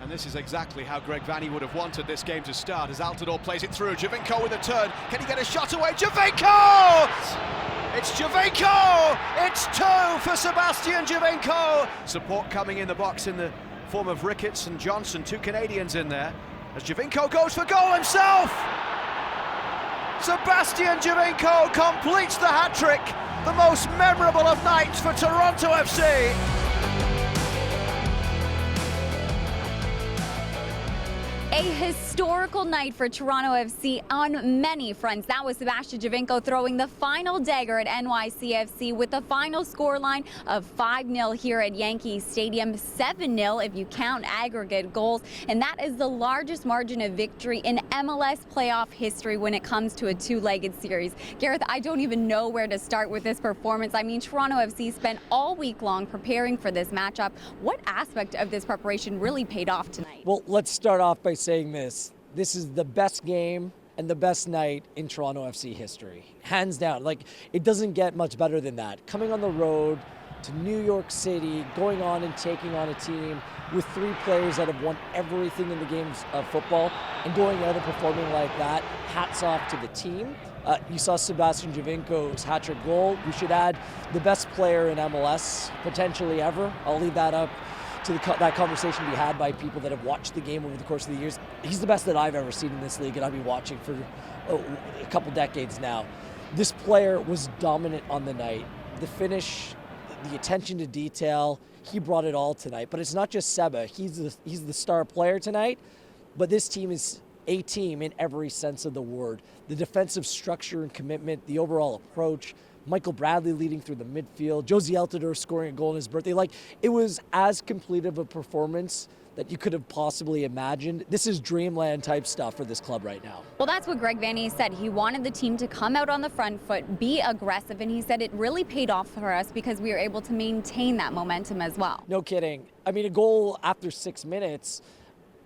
And this is exactly how Greg Vanny would have wanted this game to start, as Altidore plays it through. Giovinco with a turn. Can he get a shot away? Giovinco! It's Giovinco! It's 2 for Sebastian Giovinco! Support coming in the box in the form of Ricketts and Johnson, 2 Canadians in there. As Giovinco goes for goal himself! Sebastian Giovinco completes the hat-trick, the most memorable of nights for Toronto FC. A historical night for Toronto FC on many fronts. That was Sebastian Giovinco throwing the final dagger at NYC FC with the final scoreline of 5-0 here at Yankee Stadium, 7-0 if you count aggregate goals. And that is the largest margin of victory in MLS playoff history when it comes to a two-legged series. Gareth, I don't even know where to start with this performance. I mean, Toronto FC spent all week long preparing for this matchup. What aspect of this preparation really paid off tonight? Well, let's start off by saying this is the best game and the best night in Toronto FC history, hands down. Like, it doesn't get much better than that. Coming on the road to New York City, going on and taking on a team with 3 players that have won everything in the games of football, and going out and performing like that, hats off to the team. You saw Sebastian Giovinco's hat-trick goal. We should add the best player in MLS potentially ever. I'll leave that up to that conversation to be had by people that have watched the game over the course of the years. He's the best that I've ever seen in this league, and I've been watching for a couple decades now. This player was dominant on the night. The finish, the attention to detail, he brought it all tonight. But it's not just Seba. He's the star player tonight, but this team is a team in every sense of the word. The defensive structure and commitment, the overall approach, Michael Bradley leading through the midfield, Josie Altidore scoring a goal on his birthday. Like, it was as complete of a performance that you could have possibly imagined. This is dreamland type stuff for this club right now. Well, that's what Greg Vanny said. He wanted the team to come out on the front foot, be aggressive, and he said it really paid off for us because we were able to maintain that momentum as well. No kidding. I mean, a goal after 6 minutes,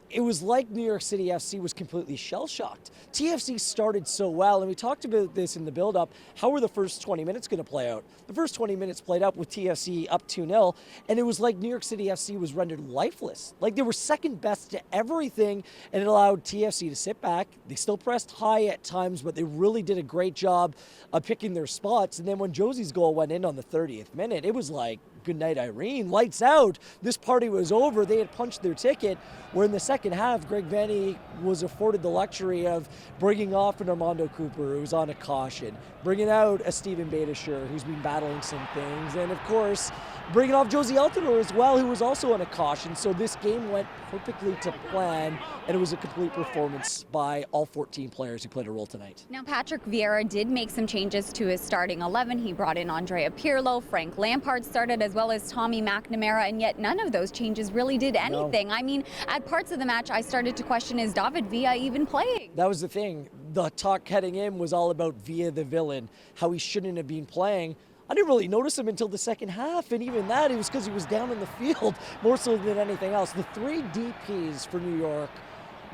it was like New York City FC was completely shell-shocked. TFC started so well, and we talked about this in the build-up. How were the first 20 minutes going to play out? The first 20 minutes played out with TFC up 2-0, and it was like New York City FC was rendered lifeless. Like, they were second best to everything, and it allowed TFC to sit back. They still pressed high at times, but they really did a great job of picking their spots. And then when Josie's goal went in on the 30th minute, it was like, good night, Irene. Lights out. This party was over. They had punched their ticket. Where in the second half, Greg Vanny was afforded the luxury of bringing off an Armando Cooper, who was on a caution, bringing out a Steven Beitashour, who's been battling some things, and of course, bringing off Josie Altidore as well, who was also on a caution. So this game went perfectly to plan, and it was a complete performance by all 14 players who played a role tonight. Now, Patrick Vieira did make some changes to his starting 11. He brought in Andrea Pirlo, Frank Lampard started, as well as Tommy McNamara, and yet none of those changes really did anything. No. I mean, at parts of the match, I started to question, is David Villa even playing? That was the thing. The talk heading in was all about Villa the villain, how he shouldn't have been playing. I didn't really notice him until the second half, and even that, it was because he was down in the field more so than anything else. The 3 DPs for New York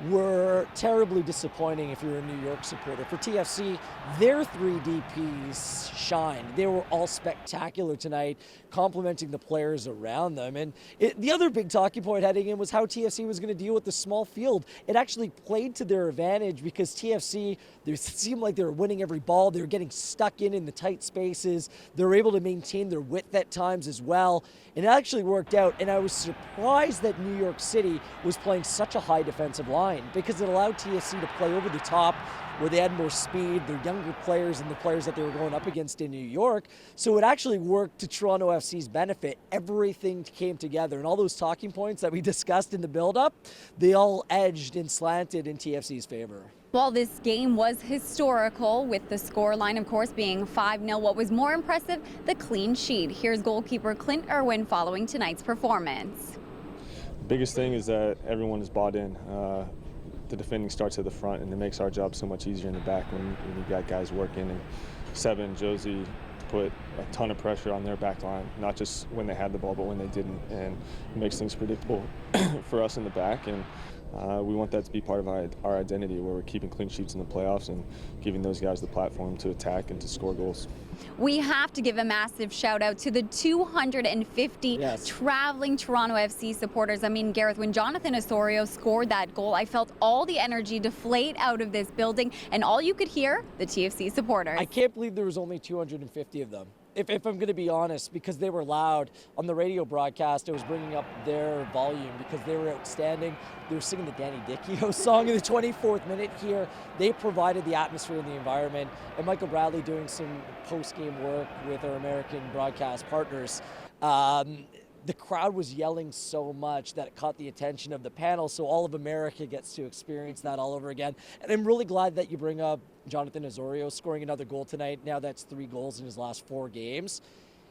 were terribly disappointing if you're a New York supporter. For TFC, their 3 DPs shined. They were all spectacular tonight, complimenting the players around them. And the other big talking point heading in was how TFC was going to deal with the small field. It actually played to their advantage because TFC, they seemed like they were winning every ball. They were getting stuck in the tight spaces. They were able to maintain their width at times as well. And it actually worked out. And I was surprised that New York City was playing such a high defensive line, because it allowed TFC to play over the top where they had more speed, their younger players and the players that they were going up against in New York. So it actually worked to Toronto FC's benefit. Everything came together, and all those talking points that we discussed in the build-up, they all edged and slanted in TFC's favor. Well, this game was historical, with the scoreline, of course, being 5-0. What was more impressive, the clean sheet. Here's goalkeeper Clint Irwin following tonight's performance. Biggest thing is that everyone is bought in. The defending starts at the front, and it makes our job so much easier in the back when you got guys working. And Seba and Josie put a ton of pressure on their back line, not just when they had the ball, but when they didn't. And it makes things predictable for us in the back. And we want that to be part of our identity, where we're keeping clean sheets in the playoffs and giving those guys the platform to attack and to score goals. We have to give a massive shout out to the 250 traveling Toronto FC supporters. I mean, Gareth, when Jonathan Osorio scored that goal, I felt all the energy deflate out of this building, and all you could hear, the TFC supporters. I can't believe there was only 250 of them. If I'm going to be honest, because they were loud. On the radio broadcast, I was bringing up their volume because they were outstanding. They were singing the Danny Dichio song in the 24th minute here. They provided the atmosphere and the environment. And Michael Bradley doing some post-game work with our American broadcast partners. The crowd was yelling so much that it caught the attention of the panel, so all of America gets to experience that all over again. And I'm really glad that you bring up Jonathan Osorio scoring another goal tonight. Now that's 3 goals in his last 4 games.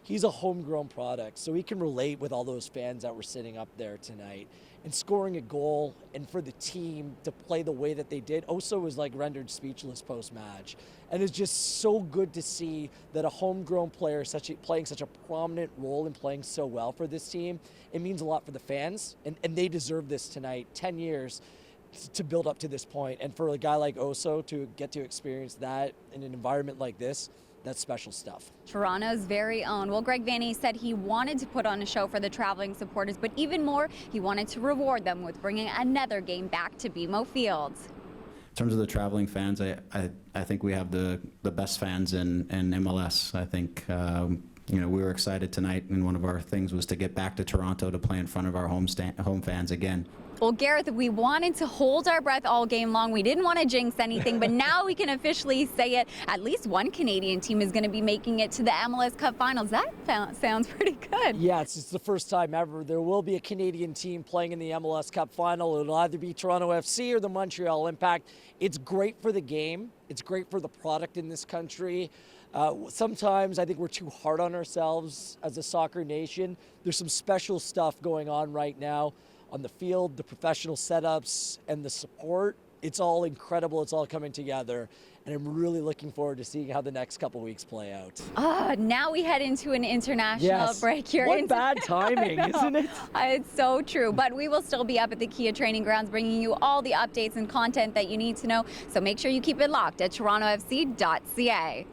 He's a homegrown product, so he can relate with all those fans that were sitting up there tonight. And scoring a goal, and for the team to play the way that they did, Oso was like rendered speechless post-match. And it's just so good to see that a homegrown player playing such a prominent role and playing so well for this team. It means a lot for the fans, and they deserve this tonight. 10 years to build up to this point, and for a guy like Oso to get to experience that in an environment like this, that's special stuff. Toronto's very own. Well, Greg Vanney said he wanted to put on a show for the traveling supporters, but even more, he wanted to reward them with bringing another game back to BMO Fields. In terms of the traveling fans, I think we have the best fans in MLS. I think we were excited tonight, and one of our things was to get back to Toronto to play in front of our home fans again. Well, Gareth, we wanted to hold our breath all game long. We didn't want to jinx anything, but now we can officially say it. At least one Canadian team is going to be making it to the MLS Cup Finals. That sounds pretty good. Yeah, it's the first time ever. There will be a Canadian team playing in the MLS Cup Final. It'll either be Toronto FC or the Montreal Impact. It's great for the game. It's great for the product in this country. Sometimes I think we're too hard on ourselves as a soccer nation. There's some special stuff going on right now on the field, the professional setups and the support. It's all incredible. It's all coming together. And I'm really looking forward to seeing how the next couple weeks play out. Now we head into an international break here. What bad timing, isn't it? It's so true. But we will still be up at the Kia training grounds bringing you all the updates and content that you need to know. So make sure you keep it locked at torontofc.ca.